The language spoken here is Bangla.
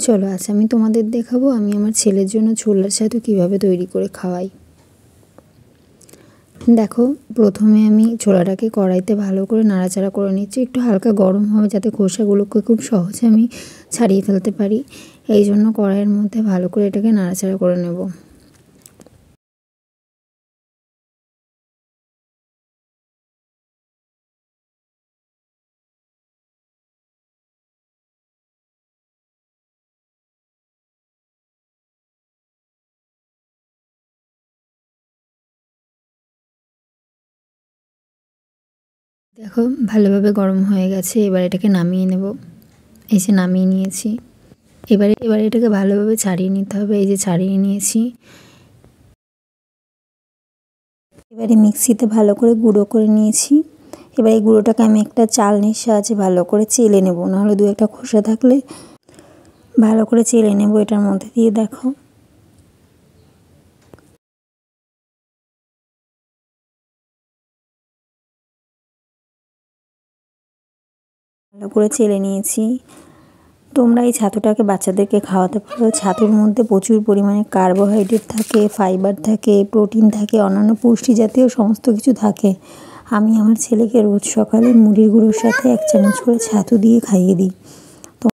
চলো আজ আমি তোমাদের দেখাবো আমি আমার ছেলের জন্য ছোলার ছাতু কীভাবে তৈরি করে খাওয়াই। দেখো, প্রথমে আমি ছোলাটাকে কড়াইতে ভালো করে নাড়াচাড়া করে নিচ্ছি। একটু হালকা গরম হবে যাতে খোসাগুলোকে খুব সহজে আমি ছাড়িয়ে ফেলতে পারি। এই জন্য কড়াইয়ের মধ্যে ভালো করে এটাকে নাড়াচাড়া করে নেব। দেখো, ভালোভাবে গরম হয়ে গেছে। এবার এটাকে নামিয়ে নেব। এই যে নামিয়ে নিয়েছি। এবারে এটাকে ভালোভাবে ছাড়িয়ে নিতে হবে। এই যে ছাড়িয়ে নিয়েছি। এবারে মিক্সিতে ভালো করে গুঁড়ো করে নিয়েছি। এবার এই গুঁড়োটাকে আমি একটা চালনির সাহায্যে ভালো করে চেলে নেব, নাহলে দু একটা খোসা থাকলে ভালো করে চেলে নেব এটার মধ্যে দিয়ে। দেখো, ভালো করে চেলে নিয়েছি। তোমরা এই ছাতুটাকে বাচ্চাদেরকে খাওয়াতে পারো। ছাতুর মধ্যে প্রচুর পরিমাণে কার্বোহাইড্রেট থাকে, ফাইবার থাকে, প্রোটিন থাকে, অন্যান্য পুষ্টি জাতীয় সমস্ত কিছু থাকে। আমি আমার ছেলেকে রোজ সকালে মুড়ির গুঁড়োর সাথে 1 চামচ করে ছাতু দিয়ে খাইয়ে দিই।